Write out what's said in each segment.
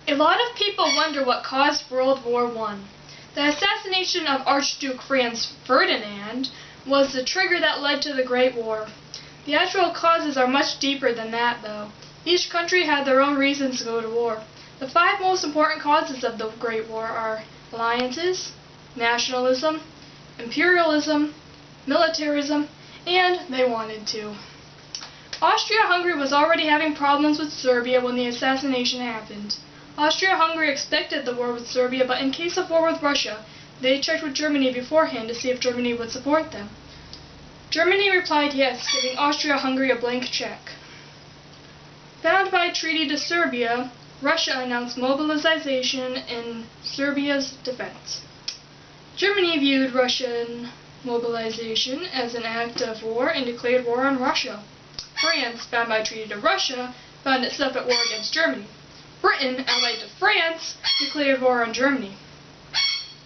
A lot of people wonder what caused World War I. The assassination of Archduke Franz Ferdinand was the trigger that led to the Great War. The actual causes are much deeper than that, though. Each country had their own reasons to go to war. The 5 most important causes of the Great War are alliances, nationalism, imperialism, militarism, and they wanted to. Austria-Hungary was already having problems with Serbia when the assassination happened. Austria-Hungary expected the war with Serbia, but in case of war with Russia, they checked with Germany beforehand to see if Germany would support them. Germany replied yes, giving Austria-Hungary a blank check. Bound by treaty to Serbia, Russia announced mobilization in Serbia's defense. Germany viewed Russian mobilization as an act of war and declared war on Russia. France, bound by treaty to Russia, found itself at war against Germany. Britain, allied to France, declared war on Germany.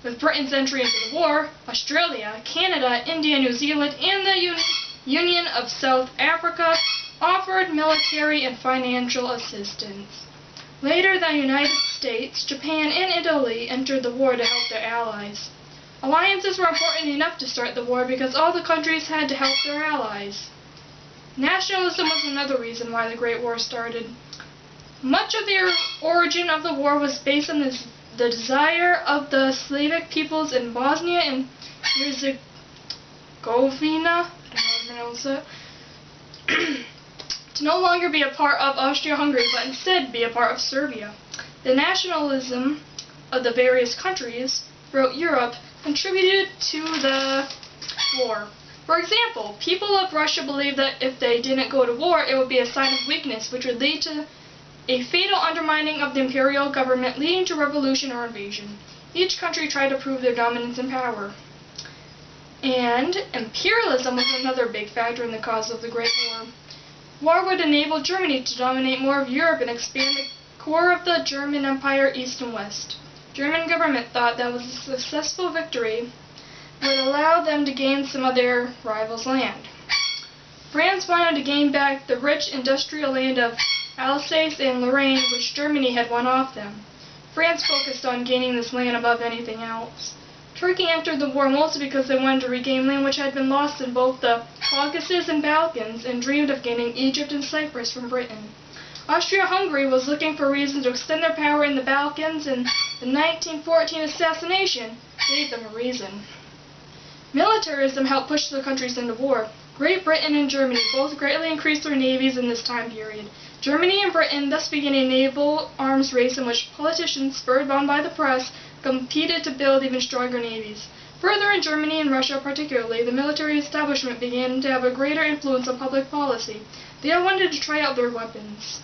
With Britain's entry into the war, Australia, Canada, India, New Zealand, and the Union of South Africa offered military and financial assistance. Later, the United States, Japan, and Italy entered the war to help their allies. Alliances were important enough to start the war because all the countries had to help their allies. Nationalism was another reason why the Great War started. Much of the origin of the war was based on the desire of the Slavic peoples in Bosnia and Herzegovina, I don't know how to pronounce it, to no longer be a part of Austria-Hungary, but instead be a part of Serbia. The nationalism of the various countries throughout Europe contributed to the war. For example, people of Russia believed that if they didn't go to war, it would be a sign of weakness, which would lead to a fatal undermining of the imperial government, leading to revolution or invasion. Each country tried to prove their dominance and power. And imperialism was another big factor in the cause of the Great War. War would enable Germany to dominate more of Europe and expand the core of the German Empire east and west. German government thought that was a successful victory would allow them to gain some of their rivals' land. France wanted to gain back the rich industrial land of Alsace and Lorraine, which Germany had won off them. France focused on gaining this land above anything else. Turkey entered the war mostly because they wanted to regain land which had been lost in both the Caucasus and Balkans, and dreamed of gaining Egypt and Cyprus from Britain. Austria-Hungary was looking for reasons to extend their power in the Balkans, and the 1914 assassination gave them a reason. Militarism helped push the countries into war. Great Britain and Germany both greatly increased their navies in this time period. Germany and Britain thus began a naval arms race in which politicians, spurred on by the press, competed to build even stronger navies. Further, in Germany and Russia particularly, the military establishment began to have a greater influence on public policy. They all wanted to try out their weapons.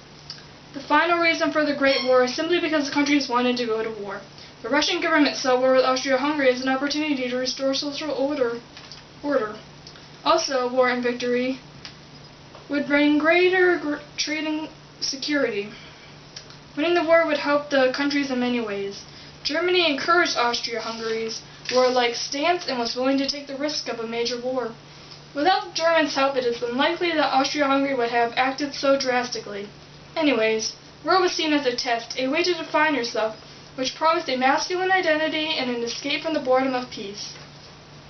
The final reason for the Great War is simply because the countries wanted to go to war. The Russian government saw war with Austria-Hungary as an opportunity to restore social order. Also, war and victory would bring greater trading security. Winning the war would help the countries in many ways. Germany encouraged Austria-Hungary's warlike stance and was willing to take the risk of a major war. Without the Germans' help, it is unlikely that Austria-Hungary would have acted so drastically. Anyways, war was seen as a test, a way to define yourself, which promised a masculine identity and an escape from the boredom of peace.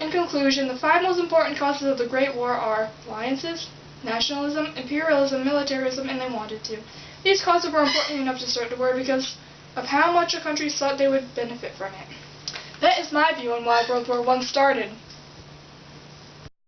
In conclusion, the 5 most important causes of the Great War are alliances, nationalism, imperialism, militarism, and they wanted to. These causes were important enough to start the war because of how much the countries thought they would benefit from it. That is my view on why World War I started.